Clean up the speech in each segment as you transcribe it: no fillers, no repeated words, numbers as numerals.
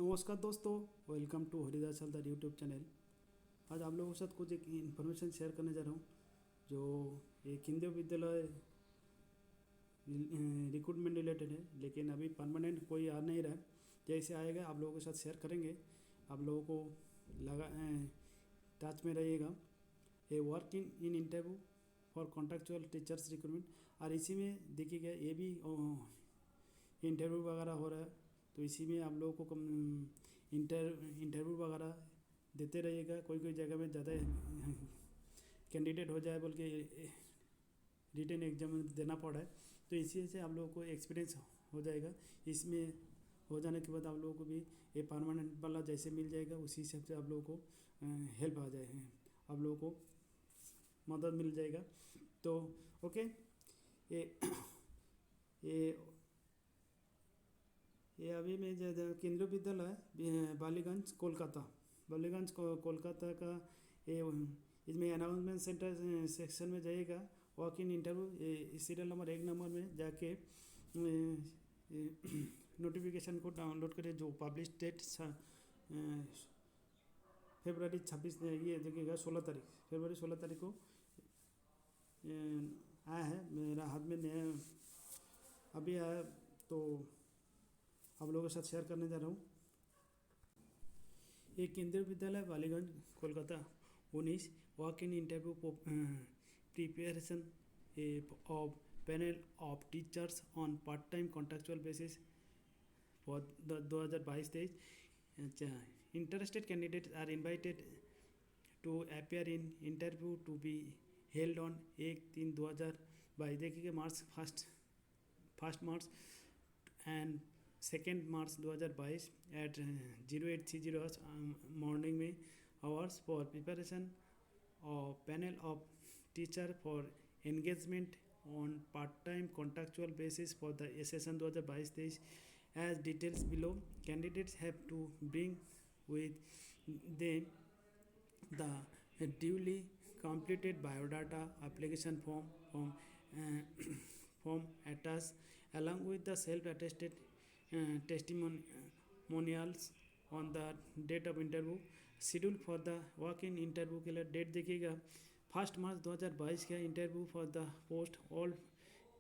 नमस्कार दोस्तों, welcome to Haridas Haldar YouTube channel. आज आप लोगों के साथ कुछ एक इन्फॉर्मेशन शेयर करने जा रहा हूँ जो ये केंद्रीय विद्यालय रिक्रूटमेंट रिलेटेड है, लेकिन अभी परमानेंट कोई आ नहीं रहा है। जैसे आएगा आप लोगों के साथ शेयर करेंगे। आप लोगों को लगा टच में रहिएगा। ये work in interview for contractual teachers recruitment, और इसी में देखिएगा ये भी इंटरव्यू वगैरह हो रहा है। तो इसी में आप लोगों को इंटरव्यू वगैरह देते रहिएगा। कोई कोई जगह में ज़्यादा कैंडिडेट हो जाए बोल के रिटन एग्जाम देना पड़ा है, तो इसी से आप लोगों को एक्सपीरियंस हो जाएगा। इसमें हो जाने के बाद आप लोगों को भी ये परमानेंट वाला जैसे मिल जाएगा, उसी हिसाब से आप लोगों को हेल्प आ जाएगा, आप लोगों को मदद मिल जाएगा। तो ओके, ये ये ये अभी में जो केंद्रीय विद्यालय बालीगंज कोलकाता का ये इसमें अनाउंसमेंट सेंटर सेक्शन में जाइएगा। Walk in interview serial number 1 में जाके नोटिफिकेशन को डाउनलोड करें, जो पब्लिश डेट फरवरी 26 ये देखिएगा 16 तारीख फरवरी 16 तारीख को आया है मेरा हाथ में नया अभी आया, तो आप लोगों के साथ शेयर करने जा रहा हूँ। ये केंद्रीय Vidyalaya Ballygunge Kolkata 19 walk in interview preparation of panel of teachers on part time contractual basis for 2022-23। Interested candidates are invited to appear in interview to be held on 1-3-2022। देखिए March first March and 2 March 2022 at 0830 hours morning में hours for preparation of panel of teacher for engagement on part time contractual basis for the session 2022-23 as details below। Candidates have to bring with them the duly completed biodata application form attached along with the self-attested testimonials on the date of interview। Schedule for the walk in interview के लिए date देखिएगा 1 March 2022 का interview for the post all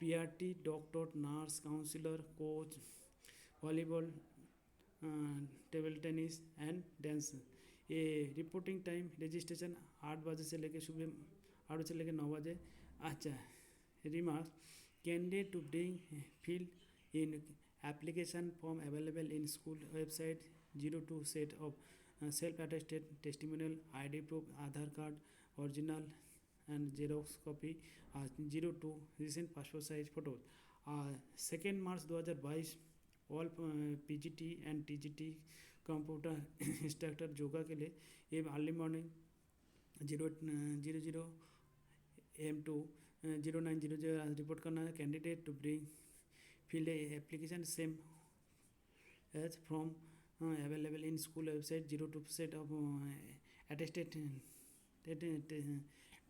PRT doctor nurse counsellor coach volleyball table tennis and dance. ये reporting time registration 8 बजे से लेकर सुबह 8 बजे से लेकर 9 बजे। अच्छा, remarks candidate to bring fill in application form available in school website 02 set of self attested testimonial ID proof Aadhaar card original and xerox copy 02 recent passport size photo. 2 March 2022 ऑल PGT एंड TGT कंप्यूटर इंस्ट्रक्टर योगा के लिए ये early morning 0:00 AM to 09:00 report करना है। Candidate to bring fill application same as from available in school website 02 set of attested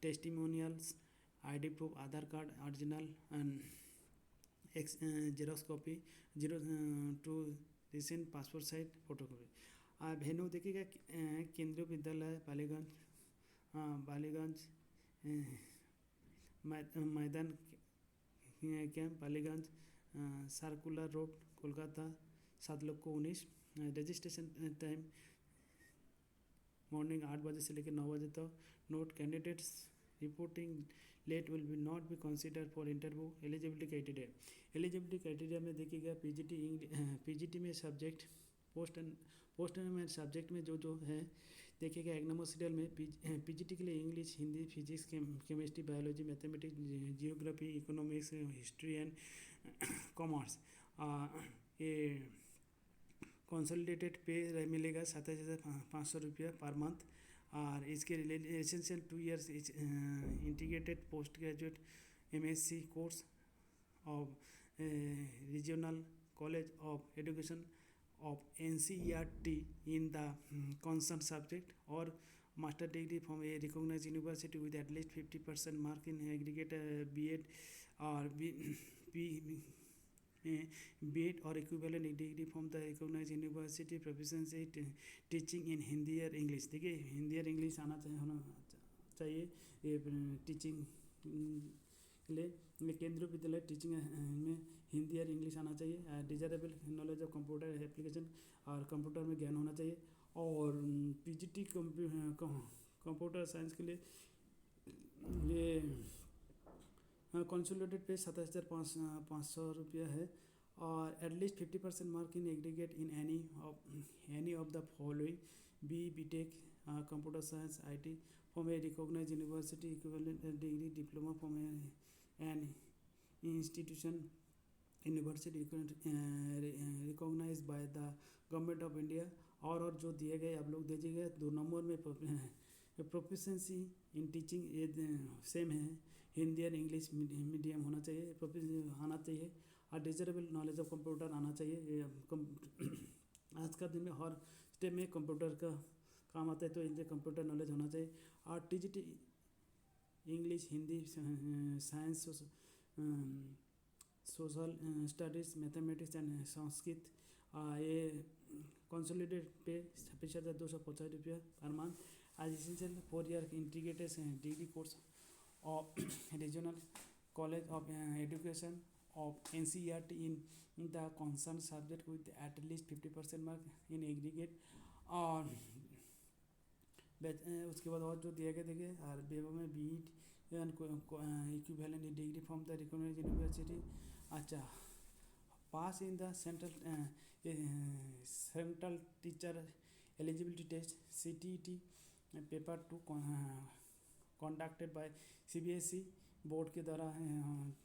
testimonials ID proof Aadhaar card original and xerox copy 02 recent passport size photocopy. Venue देखिएगा Kendriya Vidyalaya Ballygunge Maidan camp Ballygunge circular road Kolkata 7 registration time morning 8 बजे से लेकर 9 बजे तक। Note candidates reporting late will be not be consider for interview. Eligibility criteria में देखिएगा PGT में subject post में सब्जेक्ट में जो है देखिएगा 1 नंबर सीरियल में PGT के लिए English Hindi physics chemistry biology mathematics geography economics history and commerce. ये कंसोलिडेटेड पे मिलेगा 27,500 रुपया पर मंथ। और इसके essential 2 years integrated post graduate MSc course of regional college of education of NCERT in the concern subject और master degree from a recognised university with at least 50% mark in aggregate B.Ed और B.Ed or equivalent degree from the recognized university, proficiency teaching in Hindi और English. देखिए हिंदी और English आना चाहिए, होना चाहिए ये टीचिंग के लिए. केंद्रीय विद्यालय टीचिंग में हिंदी और इंग्लिश आना चाहिए. Desirable knowledge of computer application और कंप्यूटर में ज्ञान होना चाहिए. और पीजीटी कंप्यूटर साइंस के लिए ये कंसोलिडेटेड पे 27,500 है. और at least 50% mark in aggregate in any of the following: B tech computer science IT from a recognize university, equivalent degree diploma from an institution university recognise by the government of India. और जो दिए गए आप लोग दीजिएगा 2 number में proficiency in teaching ये same है, हिंदी और इंग्लिश मीडियम होना चाहिए, आना चाहिए. और डिजरेबल नॉलेज ऑफ कंप्यूटर आना चाहिए. ये आज का दिन में हर स्टेप में कंप्यूटर का काम आता है, तो इनसे कंप्यूटर नॉलेज होना चाहिए. और TGT English, Hindi, science, social studies, mathematics and Sanskrit. ये कंसोलिडेटेड पे 26,250 पर मंथ. आज essential 4 year integrated degree course of regional college of education of NCERT in the concerned subject with at least 50% mark in aggregate. और उसके बाद और जो दिया गया देखिए, और बेबो में B.Ed equivalent degree from the recognised university. अच्छा, pass in the central teacher eligibility test CTET paper 2 conducted by CBSE board के द्वारा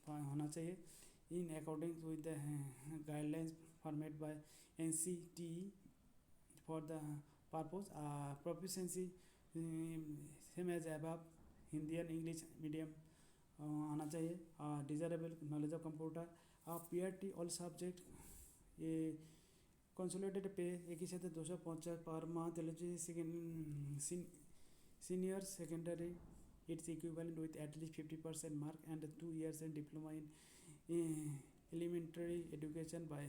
होना चाहिए. In according with the guidelines format by NCTE for the purpose. Proficiency same as above, Hindi और English medium आना चाहिए. Desirable knowledge of computer. PRT all subject. ये consolidated pay 21,250 per month. Senior secondary its equivalent with at least 50% mark and 2 years and diploma in elementary education by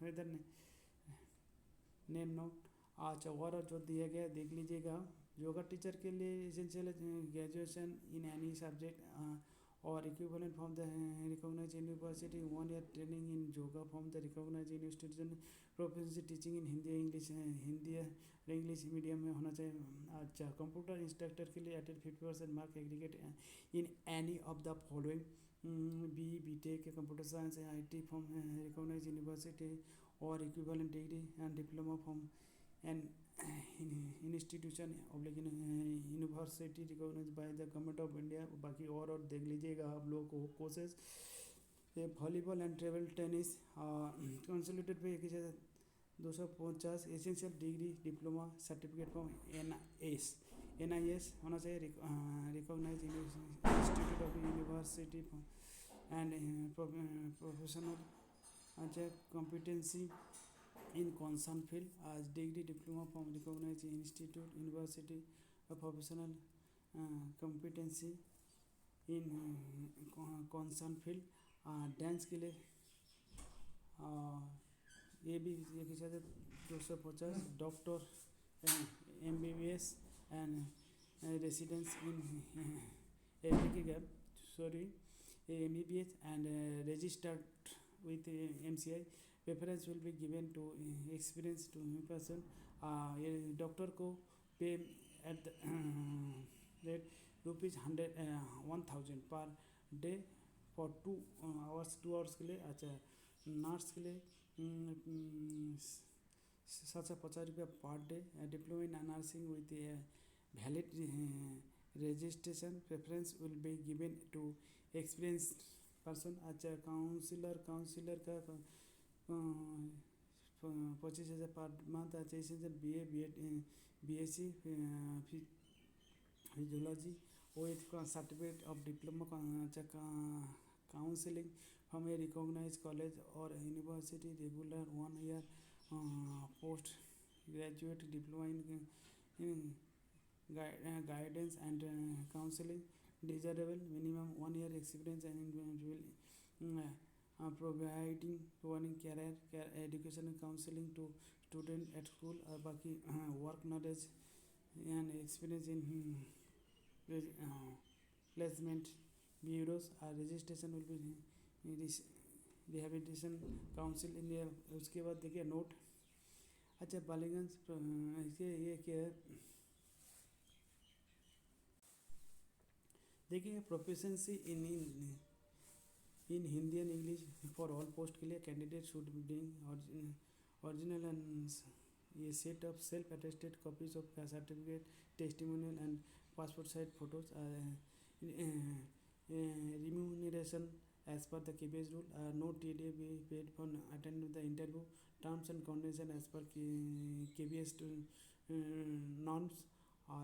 whether name note. अच्छा, और जो दिया गया देख लीजिएगा. योगा टीचर के लिए essential graduation in any subject और equivalent from the recognised university, 1 year training in yoga from the recognised institution, proficiency teaching in Hindi English, Hindi English medium में होना चाहिए. अच्छा, कंप्यूटर इंस्ट्रक्टर के लिए at 50% mark aggregate in any of the following: B tech computer science IT from recognised university और equivalent degree and diploma from an institution university recognise by the government of India. बाकी और देख लीजिएगा आप लोगों को courses. Volleyball and table tennis consolidated pay 21,250. Essential degree diploma certificate from NIS होना चाहिए, recognise institute of university and professional. अच्छा, कॉम्पिटेंसी इन कॉन्सर्न फील्ड. आज degree diploma from recognise institute university और professional competency in concern field. Dance के लिए ये भी 1,250. Doctor MBBS and residence in MBBS and registered with MCI. Preference will be given to experienced person. ये doctor को पे at rate ₹1,000 per day for 2 hours के लिए. अच्छा, नर्स के लिए 750 रुपया per day. Diploma in nursing with valid registration. Preference will be given to experienced person. अच्छा, काउंसिलर का 25,000 पर मंथ. अच्छा, essential BA BSc physiology with certificate of diploma. अच्छा, counselling from a recognized college or university, regular 1 year post graduate diploma in guidance and counseling. Desirable minimum 1 year experience and individual providing providing career education counselling to student at school और बाकी work knowledge and experience in placement bureaus और registration will be rehabilitation council India. उसके बाद देखिए note. अच्छा बालीगंज ये क्या है देखिए proficiency in Hindi and English for all post के लिए candidate should bring original and ये set of self attested copies of certificate testimonial and passport size photos remuneration as per the KBS rule, no TDA be paid for attending the interview, terms and conditions as per KBS norms,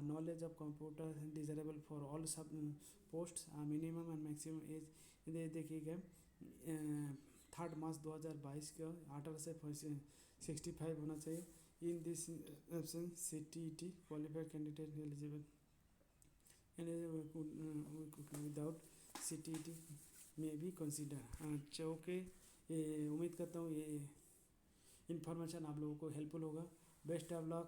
knowledge of computer desirable for all sub posts, minimum and maximum age ये देखिएगा 3 मार्च 2022 का 18 से 65 होना चाहिए। In this option CTET qualified candidate eligible without CTET में भी consider. अच्छा okay, ये उम्मीद करता हूँ ये इन्फॉर्मेशन आप लोगों को हेल्पफुल होगा। Best of luck.